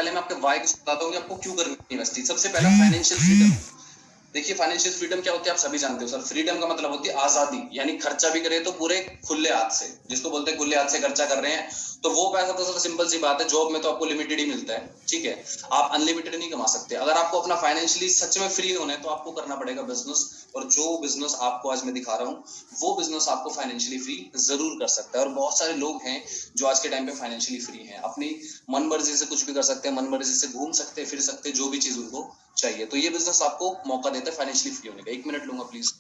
पहले मैं आपके वाई को बताता हूँ कि आपको क्यों करनी है इन्वेस्टिंग। सबसे पहला फाइनेंशियल फ्रीडम। देखिए फाइनेंशियल फ्रीडम क्या होती है आप सभी जानते हो सर। फ्रीडम का मतलब होती है आजादी, यानी खर्चा भी करे तो पूरे खुले हाथ से, जिसको बोलते हैं खुले हाथ से खर्चा कर रहे हैं। तो वो पैसा तो सर सिंपल सी बात है, जॉब में तो आपको लिमिटेड ही मिलता है, ठीक है, आप अनलिमिटेड नहीं कमा सकते। अगर आपको अपना फाइनेंशियली सच में फ्री होना है तो आपको करना पड़ेगा बिजनेस, और जो बिजनेस आपको आज मैं दिखा रहा हूँ वो बिजनेस आपको फाइनेंशियली फ्री जरूर कर सकता है। और बहुत सारे लोग हैं जो आज के टाइम पे फाइनेंशियली फ्री हैं, अपनी मन मर्जी से कुछ भी कर सकते हैं, मन मर्जी से घूम सकते हैं, फिर सकते हैं, जो भी चीज उनको चाहिए। तो ये बिजनेस आपको मौका देता है फाइनेंशियली फ्री होने का। 1 मिनट लूंगा प्लीज।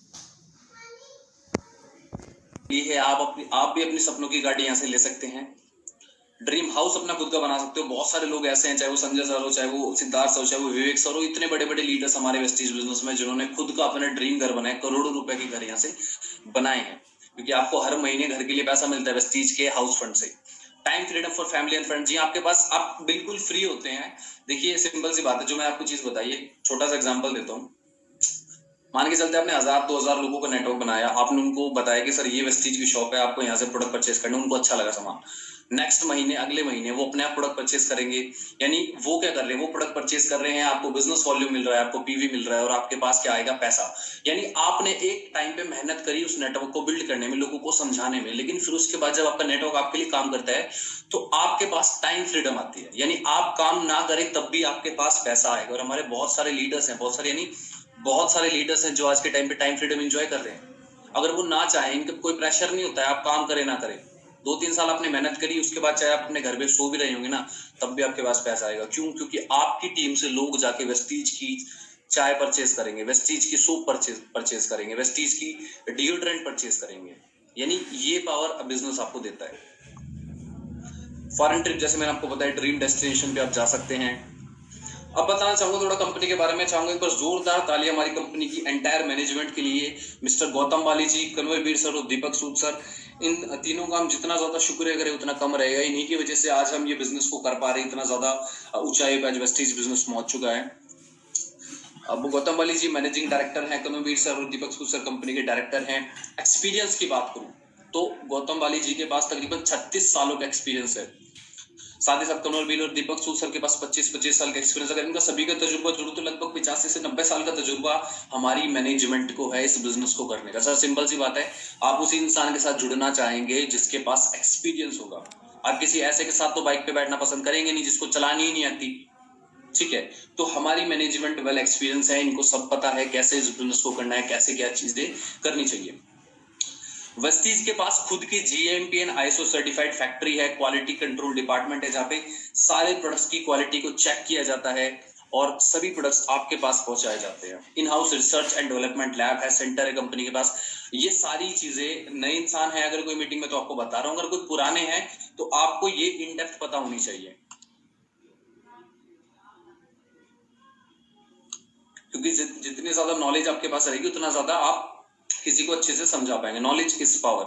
ये है आप भी अपनी सपनों की गाड़ी यहाँ से ले सकते हैं। ड्रीम हाउस अपना खुद का बना सकते हो। बहुत सारे लोग ऐसे हैं, चाहे वो संजय सर हो, चाहे वो सिद्धार्थ सर हो, चाहे वो विवेक सर हो, इतने बड़े बड़े लीडर्स हमारे वेस्टीज बिजनेस में जिन्होंने खुद का अपना ड्रीम घर बनाया, करोड़ों रुपए के घर यहाँ से बनाए हैं, क्योंकि आपको हर महीने घर के लिए पैसा मिलता है वेस्टीज के हाउस फंड से। Time freedom for family and friends, जी आपके पास आप बिल्कुल फ्री होते हैं। देखिए सिंपल सी बात है, जो मैं आपको चीज बताइए, छोटा सा एग्जांपल देता हूँ। मान के चलते आपने 1000-2000 लोगों का नेटवर्क बनाया, आपने उनको बताया कि सर ये वेस्टीज की शॉप है, आपको यहाँ से प्रोडक्ट परचेज करना, उनको अच्छा लगा सामान। नेक्स्ट महीने, अगले महीने वो अपने आप प्रोडक्ट परचेज करेंगे। यानी वो क्या कर रहे हैं, वो प्रोडक्ट परचेज कर रहे हैं, आपको बिजनेस वॉल्यूम मिल रहा है, आपको पीवी मिल रहा है, और आपके पास क्या आएगा, पैसा। यानी आपने एक टाइम पे मेहनत करी उस नेटवर्क को बिल्ड करने में, लोगों को समझाने में, लेकिन फिर उसके बाद जब आपका नेटवर्क आपके लिए काम करता है तो आपके पास टाइम फ्रीडम आती है। यानी आप काम ना करें तब भी आपके पास पैसा आएगा। और हमारे बहुत सारे लीडर्स हैं, बहुत सारे लीडर्स हैं जो आज के टाइम पे टाइम फ्रीडम एंजॉय कर रहे हैं। अगर वो ना चाहें, इनका कोई प्रेशर नहीं होता है, आप काम करें ना करें, 2-3 साल आपने मेहनत करी, उसके बाद चाहे आप अपने घर पे सो भी रहे होंगे ना, तब भी आपके पास पैसा आएगा। क्यों? क्योंकि आपकी टीम से लोग जाके वेस्टीज की चाय परचेज करेंगे, वेस्टीज की सोप परचेज करेंगे, वेस्टीज की डिओड्रेंट परचेज करेंगे। यानी ये पावर बिजनेस आपको देता है। फॉरेन ट्रिप, जैसे मैंने आपको बताया, ड्रीम डेस्टिनेशन पे आप जा सकते हैं। अब बताना चाहूंगा थोड़ा कंपनी के बारे में। चाहूंगा एक बार जोरदार ताली हमारी कंपनी की एंटायर मैनेजमेंट के लिए, मिस्टर गौतम बाली जी, कन्वय वीर सर और दीपक सूद सर। इन तीनों का हम जितना ज्यादा शुक्रिया करें उतना कम रहेगा। इन्हीं की वजह से आज हम ये बिजनेस को कर पा रहे हैं, इतना ज्यादा ऊंचाई पे आज वेस्टीज बिजनेस पहुंच चुका है। अब गौतम बाली जी मैनेजिंग डायरेक्टर हैं, कन्वय वीर सर और दीपक सूद सर कंपनी के डायरेक्टर हैं। एक्सपीरियंस की बात करूं तो गौतम बाली जी के पास तकरीबन 36 सालों का एक्सपीरियंस है। साथ ही साथ कन्वर बील और दीपक सूद सर के पास 25 साल का एक्सपीरियंस। अगर इनका सभी का तजुर्बा जोड़ो तो लगभग 85 से 90 साल का तजुर्बा हमारी मैनेजमेंट को है इस बिजनेस को करने का। सर सिंपल सी बात है, आप उसी इंसान के साथ जुड़ना चाहेंगे जिसके पास एक्सपीरियंस होगा। आप किसी ऐसे के साथ तो बाइक पे बैठना पसंद करेंगे नहीं जिसको चलानी ही नहीं आती, ठीक है। तो हमारी मैनेजमेंट वेल एक्सपीरियंस है, इनको सब पता है कैसे इस बिजनेस को करना है, कैसे क्या चीजें करनी चाहिए। वेस्टीज के पास खुद की GMP and ISO certified factory है, क्वालिटी कंट्रोल डिपार्टमेंट है, जहाँ पे सारे प्रोडक्ट्स की क्वालिटी को चेक किया जाता है और सभी प्रोडक्ट्स आपके पास पहुंचाए जाते हैं। In house research and development lab है, सेंटर है कंपनी के पास। ये सारी चीजें, नए इंसान है अगर कोई मीटिंग में तो आपको बता रहा हूँ, अगर कोई पुराने हैं तो आपको ये इन डेप्थ पता होनी चाहिए, क्योंकि जितनी ज्यादा नॉलेज आपके पास रहेगी उतना ज्यादा आप किसी को अच्छे से समझा पाएंगे। Knowledge is power.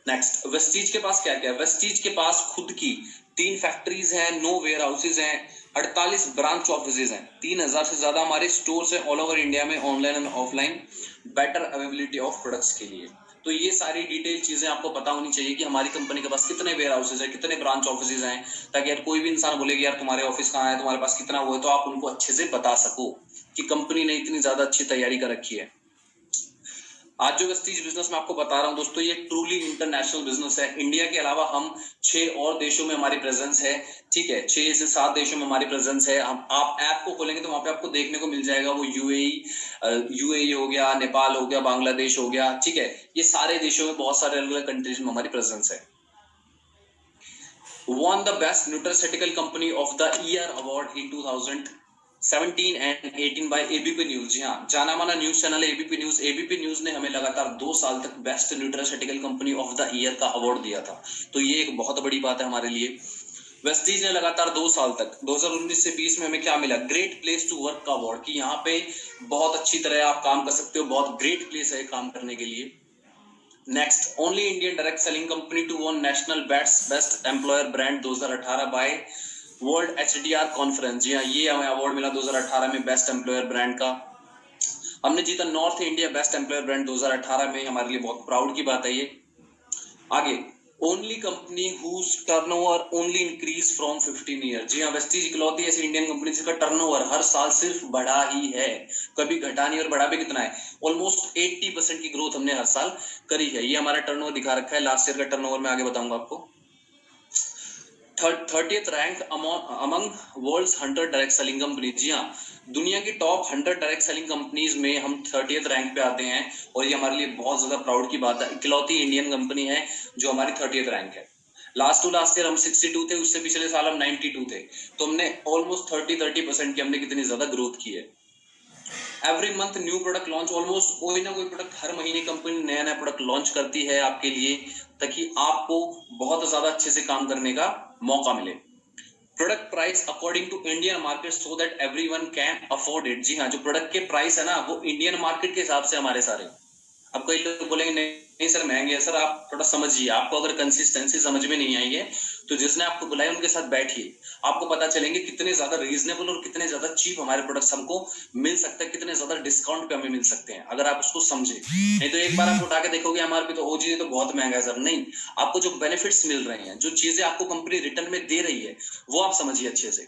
Next, Vestige के पास क्या क्या है? वेस्टीज के पास खुद की 3 फैक्ट्रीज हैं, 9 वेयर हाउसेज हैं, 48 ब्रांच ऑफिसेज हैं, 3000 से ज्यादा हमारे स्टोर्स हैं ऑल ओवर इंडिया में, online and offline, better availability of products के लिए। तो ये सारी डिटेल चीजें आपको पता होनी चाहिए कि हमारी कंपनी के पास कितने वेयर हाउसेज है, कितने ब्रांच ऑफिसेज हैं, ताकि यार कोई भी इंसान बोले कि यार तुम्हारे ऑफिस कहाँ है, तुम्हारे पास कितना वो है, तो आप उनको अच्छे से बता सको कि कंपनी ने इतनी ज्यादा अच्छी तैयारी कर रखी है। आज जो वेस्टीज बिजनेस मैं आपको बता रहा हूं दोस्तों, ये ट्रूली इंटरनेशनल बिजनेस है। इंडिया के अलावा हम 6 और देशों में हमारी प्रेजेंस है, ठीक है, 6 से 7 देशों में हमारी प्रेजेंस है। हम आप ऐप को खोलेंगे तो वहां पे आपको देखने को मिल जाएगा, वो यूएई हो गया, नेपाल हो गया, बांग्लादेश हो गया, ठीक है, ये सारे देशों में, बहुत सारे अलग अलग कंट्रीज में हमारी प्रेजेंस है। won the best nutraceutical company of the year award in 2017 and 18 by ABP news. जी हाँ, जाना माना न्यूज चैनल है ABP न्यूज। ABP न्यूज ने हमें लगातार 2 साल तक best nutraceutical company of the year का अवार्ड दिया था, तो ये एक बहुत बड़ी बात है हमारे लिए। वेस्टीज ने लगातार 2 साल तक 2019 से 20 में हमें क्या मिला? ग्रेट प्लेस टू वर्क का अवार्ड, कि यहाँ पे बहुत अच्छी तरह आप काम कर सकते हो, बहुत ग्रेट प्लेस है काम करने के लिए। Next, only Indian direct selling company to one national best employer brand 2018 by world HDR conference. जी हाँ, ये हमें अवार्ड मिला 2018 में बेस्ट एम्प्लॉयर ब्रांड का। हमने जीता north India best employer brand 2018 में, हमारे लिए बहुत प्राउड की बात है ये। आगे, only company whose turnover only increase from 15 year. जी हाँ, वेस्टीज इकलौती ऐसी इंडियन कंपनी जिसका टर्नओवर हर साल सिर्फ बढ़ा ही है, कभी घटा नहीं। और बढ़ा भी कितना है, ऑलमोस्ट 80% की ग्रोथ हमने हर साल करी है। ये हमारा टर्नओवर दिखा रखा है, लास्ट ईयर का टर्नओवर मैं आगे बताऊंगा आपको। 30th rank among world's 100 direct selling company. जी हाँ, दुनिया की टॉप 100 डायरेक्ट सेलिंग कंपनीज में हम 30th रैंक पे आते हैं, और ये हमारे लिए बहुत ज्यादा प्राउड की बात है। इकलौती इंडियन कंपनी है जो हमारी 30th रैंक है। लास्ट ईयर हम 62 थे, उससे पिछले साल हम 92 थे, तो हमने ऑलमोस्ट 30% की हमने कितनी ज्यादा ग्रोथ की है। Every month new product launch, almost कोई ना कोई प्रोडक्ट हर महीने कंपनी नया नया प्रोडक्ट लॉन्च करती है आपके लिए, ताकि आपको बहुत ज्यादा अच्छे से काम करने का मौका मिले। Product price according to Indian market so that everyone can afford it. जी हाँ, जो प्रोडक्ट के प्राइस है ना, वो इंडियन मार्केट के हिसाब से हमारे सारे। अब कई लोग बोलेंगे नहीं सर महंगे है। सर आप थोड़ा समझिए, आपको अगर कंसिस्टेंसी समझ में नहीं आई है तो जिसने आपको बुलाया उनके साथ बैठिए, आपको पता चलेंगे कितने ज्यादा रीजनेबल और कितने ज्यादा चीप हमारे प्रोडक्ट्स हमको मिल सकते हैं, कितने ज्यादा डिस्काउंट पे हमें मिल सकते हैं, अगर आप उसको समझे। नहीं तो एक बार आप उठा के देखोगे एमआरपी तो ओ जी तो बहुत महंगा है सर। नहीं, आपको जो बेनिफिट्स मिल रहे हैं, जो चीजें आपको कंपनी रिटर्न में दे रही है, वो आप समझिए अच्छे से।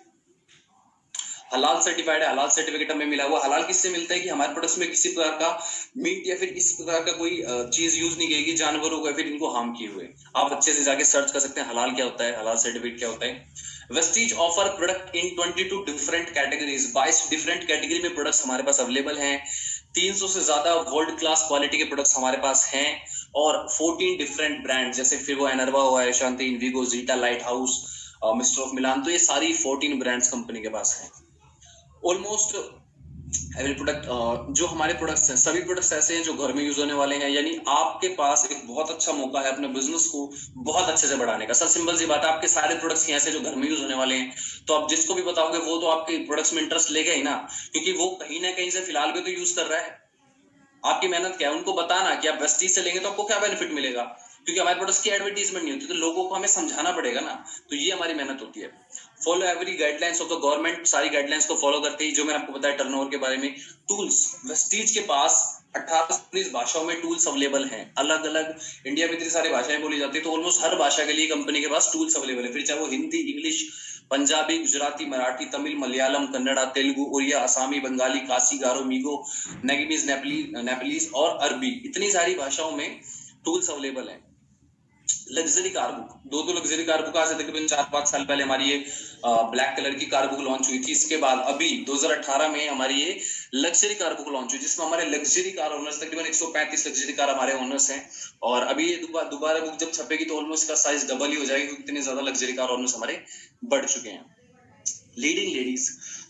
हलाल सर्टिफाइड है, हलाल सर्टिफिकेट हमें मिला हुआ। हलाल किससे मिलता है कि हमारे प्रोडक्ट्स में किसी प्रकार का मीट या फिर किसी प्रकार का कोई चीज यूज नहीं की जानवरों को या फिर इनको हार्म किए हुए। आप अच्छे से जाके सर्च कर सकते हैं हलाल क्या होता है, हलाल सर्टिफिकेट क्या होता है। Vestige offer product in 22 different categories. 22 different category में प्रोडक्ट्स हमारे पास अवेलेबल हैं। 300 से ज्यादा वर्ल्ड क्लास क्वालिटी के प्रोडक्ट्स हमारे पास हैं, और 14 डिफरेंट ब्रांड जैसे फिर वो एनर्वा हुआ है, Shanti, Invigo, Zeta, light house, mister of Milan, तो ये सारी 14 ब्रांड्स कंपनी के पास हैं। ऑलमोस्ट एवरी प्रोडक्ट, जो हमारे प्रोडक्ट्स हैं सभी प्रोडक्ट्स ऐसे हैं जो घर में यूज होने वाले हैं। यानी आपके पास एक बहुत अच्छा मौका है अपने बिजनेस को बहुत अच्छे से बढ़ाने का। सर सिंपल सी बात है, आपके सारे प्रोडक्ट्स ऐसे जो घर में यूज होने वाले हैं, तो आप जिसको भी बताओगे वो तो आपके प्रोडक्ट्स में इंटरेस्ट लेगा ही ना, क्योंकि वो कहीं ना कहीं से फिलहाल भी तो यूज कर रहा है। आपकी मेहनत क्या है, उनको बताना कि आप वेस्टीज से लेंगे तो आपको क्या बेनिफिट मिलेगा, क्योंकि हमारे प्रोडक्ट्स की एडवर्टीजमेंट नहीं होती, तो लोगों को हमें समझाना पड़ेगा ना। तो ये हमारी मेहनत होती है। Follow every guidelines of the government, सारी गाइडलाइंस को फॉलो करते ही जो मैंने आपको बताया टर्नओवर के बारे में। टूल्स, वेस्टीज के पास 18-19 भाषाओं में टूल्स अवेलेबल हैं, अलग अलग। इंडिया में इतनी सारी भाषाएं बोली जाती है, तो ऑलमोस्ट हर भाषा के लिए कंपनी के पास टूल्स अवेलेबल है। फिर चाहे वो हिंदी, इंग्लिश, पंजाबी, गुजराती, मराठी, तमिल, मलयालम, कन्नड़ा, तेलुगु, उड़िया, आसामी, बंगाली, काशी, गारो, मीगो, नेगीमीज, नेपलीज और अरबी, इतनी सारी भाषाओं में टूल्स अवेलेबल हैं। लग्जरी कार बुक, दो लग्जरी कार बुक आज से तकरीबन 4-5 साल पहले हमारी ये ब्लैक कलर की कार बुक लॉन्च हुई थी। इसके बाद अभी 2018 में हमारी ये लग्जरी कार बुक लॉन्च हुई, जिसमें हमारे लग्जरी कार ओनर्स तकरीबन 135 लग्जरी कार हमारे ओनर्स हैं। और अभी ये दोबारा बुक जब छपेगी तो ऑलमोस्ट इसका साइज डबल ही हो जाएगी, क्योंकि इतने ज्यादा लग्जरी कार ओनर्स हमारे बढ़ चुके हैं। लीडिंग लेडीज,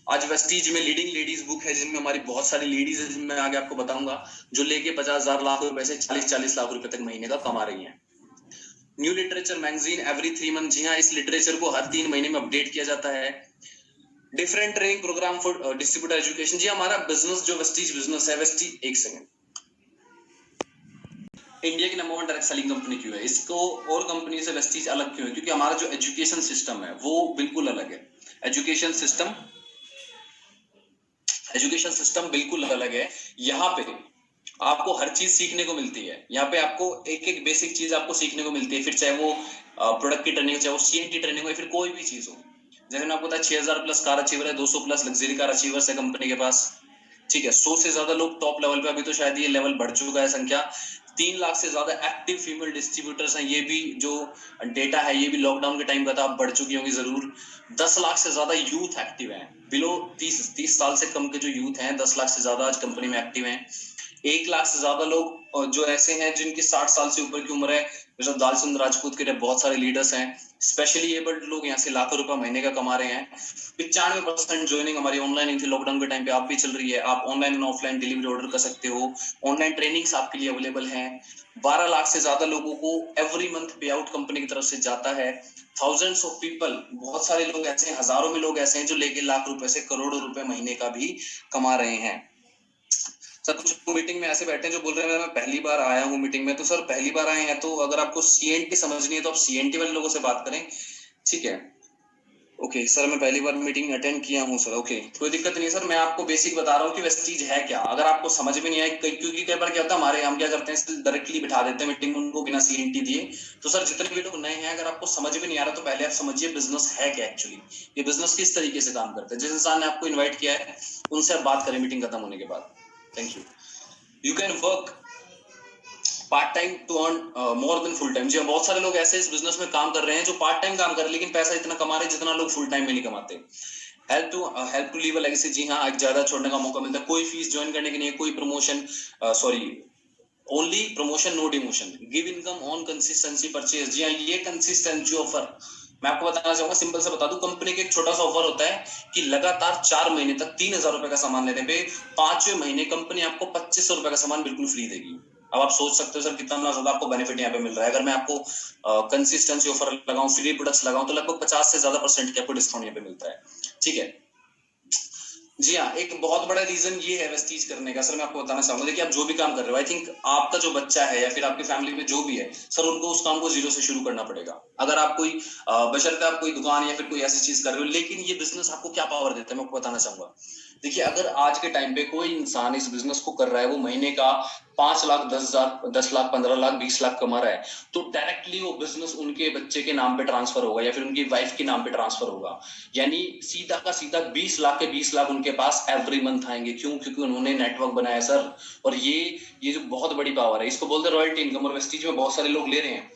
आज वेस्टीज में लीडिंग लेडीज बुक है, जिनमें हमारी बहुत सारी लेडीज है, जिनमें आगे आपको बताऊंगा, जो लेके 50,000 लाख रुपए से 40-40 लाख रुपए तक महीने का कमा रही है। New literature magazine every 3 month. जी हाँ, इस लिटरेचर को हर 3 महीने में अपडेट किया जाता है। Different training programme for distributor education. जी, हमारा बिजनेस जो वेस्टीज बिजनेस है, वेस्टीज, एक सेकंड, इंडिया की नंबर 1 डायरेक्ट सेलिंग कंपनी क्यों है, इसको और कंपनी से वेस्टीज अलग क्यों है? क्योंकि हमारा जो एजुकेशन सिस्टम है वो बिल्कुल अलग है। एजुकेशन सिस्टम बिल्कुल अलग है। यहाँ पे आपको हर चीज सीखने को मिलती है। यहाँ पे आपको एक एक बेसिक चीज आपको सीखने को मिलती है, फिर चाहे वो प्रोडक्ट की ट्रेनिंग, चाहे वो सीएनटी ट्रेनिंग हो, या फिर कोई भी चीज हो। जैसे मैंने आपको बताया 6,000 प्लस कार अचीवर है, 200 प्लस लग्जरी कार अचीवर्स है कंपनी के पास। ठीक है, 100 से ज्यादा लोग टॉप लेवल पे, अभी तो शायद ये लेवल बढ़ चुका है संख्या। 3 लाख से ज्यादा एक्टिव फीमेल डिस्ट्रीब्यूटर्स हैं। ये भी जो डेटा है ये भी लॉकडाउन के टाइम का था, अब बढ़ चुकी होंगी जरूर। 10 लाख से ज्यादा यूथ एक्टिव हैं, बिलो 30 साल से कम के जो यूथ हैं, 10 लाख से ज्यादा आज कंपनी में एक्टिव हैं। 1 लाख से ज्यादा लोग जो ऐसे हैं जिनकी 60 साल से ऊपर की उम्र है, जैसे दालचंद राजपूत के बहुत सारे लीडर्स हैं। स्पेशली एबल्ड लोग यहाँ से लाखों रुपए महीने का कमा रहे हैं। 95% ज्वाइनिंग हमारी ऑनलाइन हुई थी लॉकडाउन के टाइम पे, आप भी चल रही है। आप ऑनलाइन और ऑफलाइन डिलीवरी ऑर्डर कर सकते हो, ऑनलाइन ट्रेनिंग्स आपके लिए अवेलेबल हैं। 12 लाख से ज्यादा लोगों को एवरी मंथ पे आउट कंपनी की तरफ से जाता है। थाउजेंड्स ऑफ पीपल, बहुत सारे लोग ऐसे हैं, हजारों में लोग ऐसे हैं जो लेके लाख रुपए से करोड़ों रुपए महीने का भी कमा रहे हैं। सर कुछ मीटिंग में ऐसे बैठे हैं जो बोल रहे हैं मैं पहली बार आया हूँ मीटिंग में। तो सर पहली बार आए हैं तो अगर आपको सीएनटी समझनी है तो आप सीएनटी वाले लोगों से बात करें, ठीक है। ओके सर, मैं पहली बार मीटिंग अटेंड किया हूँ सर। ओके, कोई दिक्कत नहीं है सर, मैं आपको बेसिक बता रहा हूँ कि वेस्टीज है क्या। अगर आपको समझ में नहीं आए, क्योंकि कई बार क्या होता है, हमारे हम क्या करते हैं, डायरेक्टली बिठा देते हैं मीटिंग उनको बिना सीएनटी दिए। तो सर जितने भी लोग नए हैं, अगर आपको समझ में नहीं आ रहा तो पहले आप समझिए बिजनेस है क्या एक्चुअली, ये बिजनेस किस तरीके से काम करता है। जिस इंसान ने आपको इन्वाइट किया है उनसे आप बात करें मीटिंग खत्म होने के बाद। Thank you. You can work part time to earn more than full time. जी हाँ, बहुत सारे लोग ऐसे इस बिजनेस में काम कर रहे हैं जो पार्ट टाइम काम कर रहे हैं, लेकिन पैसा इतना कमा रहे हैं जितना लोग फुल टाइम में नहीं कमाते। Help to leave a legacy. जी हाँ, एक ज्यादा छोड़ने का मौका मिलता है। कोई फीस ज्वाइन करने की नहीं है, कोई promotion, sorry, only promotion no demotion. Give income on consistency purchase. जी हाँ, ये कंसिस्टेंसी ऑफर मैं आपको बताना चाहूंगा, सिंपल से बता दूं, कंपनी के एक छोटा सा ऑफर होता है कि लगातार 4 महीने तक 3,000 रुपए का सामान लेने पे 5वें महीने कंपनी आपको 2,500 रुपए का सामान बिल्कुल फ्री देगी। अब आप सोच सकते हो सर कितना ज्यादा आपको बेनिफिट यहाँ पे मिल रहा है। अगर मैं आपको कंसिस्टेंसी ऑफर लगाऊं, फ्री प्रोडक्ट्स लगाऊं, तो लगभग 50 से ज्यादा % की आपको डिस्काउंट यहाँ पे मिलता है। ठीक है। जी हाँ, एक बहुत बड़ा रीजन ये है वेस्टीज करने का। सर मैं आपको बताना चाहूंगा, देखिए आप जो भी काम कर रहे हो, आई थिंक आपका जो बच्चा है या फिर आपकी फैमिली में जो भी है, सर उनको उस काम को जीरो से शुरू करना पड़ेगा। अगर आप कोई बशर्ते आप कोई दुकान या फिर कोई ऐसी चीज कर रहे हो, लेकिन ये बिजनेस आपको क्या पावर देता है मैं आपको बताना चाहूंगा। देखिए अगर आज के टाइम पे कोई इंसान इस बिजनेस को कर रहा है, वो महीने का 5 लाख 10,000 10 लाख 15 लाख 20 लाख कमा रहा है, तो डायरेक्टली वो बिजनेस उनके बच्चे के नाम पे ट्रांसफर होगा या फिर उनकी वाइफ के नाम पे ट्रांसफर होगा। यानी सीधा का सीधा 20 लाख के 20 लाख उनके पास एवरी मंथ आएंगे। क्यों? क्योंकि उन्होंने नेटवर्क बनाया सर। और ये जो बहुत बड़ी पावर है, इसको बोलते हैं रॉयल्टी इनकम। और वेस्टीज में बहुत सारे लोग ले रहे हैं।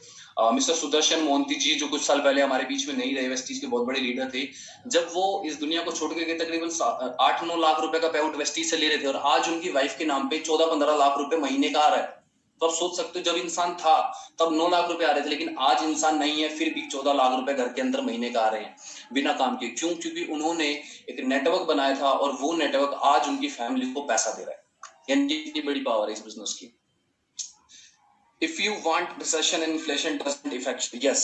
मिस्टर सुदर्शन मोहंती जी, जो कुछ साल पहले हमारे बीच में नहीं रहे, वेस्टीज के बहुत बड़े लीडर थे, जब वो इस दुनिया को छोड़ के गए तकरीबन 8-9 लाख रुपए का पे आउट वेस्टीज से ले रहे थे, और आज उनकी वाइफ के नाम पे 14-15 लाख रुपए महीने का आ रहा है। तो आप सोच सकते हो, जब इंसान था तब 9 लाख रुपए आ रहे थे, लेकिन आज इंसान नहीं है फिर भी 14 लाख रुपए घर के अंदर महीने का आ रहे हैं बिना काम के। क्यों? क्योंकि उन्होंने एक नेटवर्क बनाया था और वो नेटवर्क आज उनकी फैमिली को पैसा दे रहा है। यानी इतनी बड़ी पावर है इस बिजनेस की। If you want recession and inflation doesn't effect, yes,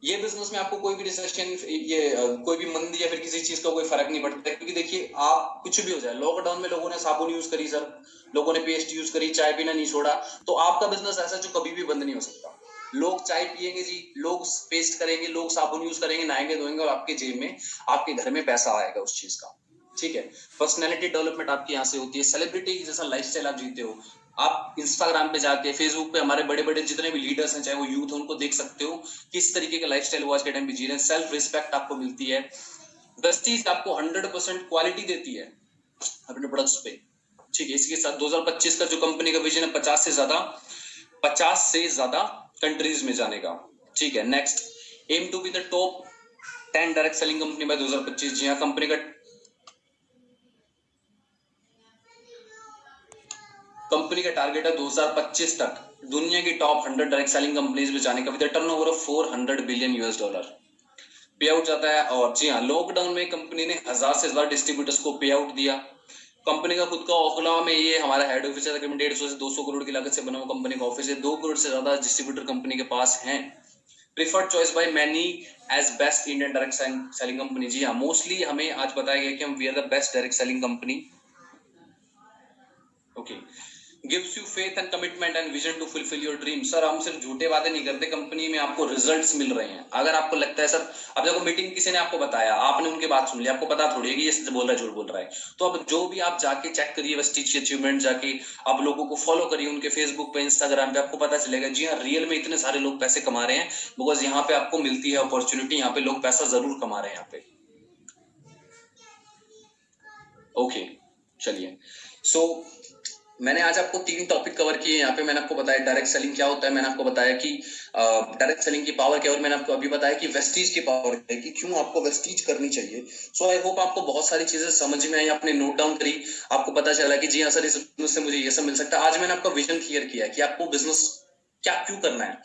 ये बिजनेस में आपको कोई भी रिसेशन, ये कोई भी मंदी या फिर किसी चीज का कोई फर्क नहीं पड़ता। क्योंकि देखिए आप कुछ भी हो जाए, लॉकडाउन में लोगों ने साबुन यूज करी सर, लोगों ने पेस्ट यूज करी, चाय पीना नहीं छोड़ा, तो आपका बिजनेस ऐसा जो कभी भी बंद नहीं हो सकता। लोग चाय पियेंगे जी, लोग पेस्ट करेंगे, लोग साबुन यूज करेंगे, नहाएंगे धोएंगे, और आपके जेब में, आपके घर में पैसा आएगा उस चीज का। ठीक है। पर्सनैलिटी डेवलपमेंट आपकी यहाँ से होती है। सेलिब्रिटी जैसा लाइफस्टाइल आप जीते हो। आप इंस्टाग्राम पे जाके, फेसबुक पे हमारे बड़े बड़े जितने भी लीडर्स हैं, चाहे वो यूथ हो, उनको देख सकते हो किस तरीके का लाइफस्टाइल वो आज के टाइम पे जी रहे हैं। सेल्फ रिस्पेक्ट आपको मिलती है। वेस्टीज आपको 100% क्वालिटी देती है अपने प्रोडक्ट्स पे। ठीक है। इसके साथ 2025 का जो कंपनी का विजन है 50 से ज्यादा कंट्रीज में जाने का। ठीक है। Next, aim to be the top 10 direct selling company by 2025। जी हाँ, कंपनी का टारगेट है 2025 तक दुनिया की टॉप 100 डायरेक्ट सेलिंग कंपनीज में जाने का, with a turnover of $400 billion पे आउट जाता है। और जी हाँ, लॉकडाउन में कंपनी ने 1000 से ज्यादा डिस्ट्रीब्यूटर्स को पे आउट दिया। कंपनी का खुद का ओखला में ये हमारा हेड ऑफिस है, तकरीबन 150 से 200 करोड़ की लागत से बना हुआ कंपनी का ऑफिस है। 2 करोड़ से ज्यादा डिस्ट्रीब्यूटर कंपनी के पास हैं। Preferred choice by many as best Indian direct selling company. जी हाँ, मोस्टली हमें आज बताया गया कि हम we are the best direct selling company. Okay. Gives you faith and commitment and vision to fulfil your dream. Sir हम सिर्फ झूठे वादे नहीं करते, कंपनी में आपको रिजल्ट्स मिल रहे हैं। अगर आपको लगता है सर, अब देखो मीटिंग किसी ने आपको बताया, आपने उनकी बात सुन ली, आपको पता थोड़ी है कि ये सच बोल रहा है झूठ बोल रहा है, तो अब जो भी आप जाके चेक करिए वेस्टीज की अचीवमेंट, जाके आप लोगों को फॉलो करिए उनके फेसबुक पे, इंस्टाग्राम पे, आपको पता चलेगा जी हाँ, रियल में इतने सारे लोग पैसे कमा रहे हैं, बिकॉज यहाँ पे आपको मिलती है अपॉर्चुनिटी, यहाँ पे लोग पैसा जरूर कमा रहे हैं यहाँ पे। ओके, चलिए। सो मैंने आज आपको 3 टॉपिक कवर किए यहाँ पे। मैंने आपको बताया डायरेक्ट सेलिंग क्या होता है, मैंने आपको बताया कि डायरेक्ट सेलिंग की पावर क्या है, और मैंने आपको अभी बताया कि वेस्टीज की पावर क्या है, कि क्यों आपको वेस्टीज करनी चाहिए। सो आई होप आपको बहुत सारी चीजें समझ में आई, आपने नोट डाउन करी, आपको पता चला कि जी हाँ सर, इस बिजनेस से मुझे ये सब मिल सकता है। आज मैंने आपका विजन क्लियर किया है कि आपको बिजनेस क्या क्यों करना है।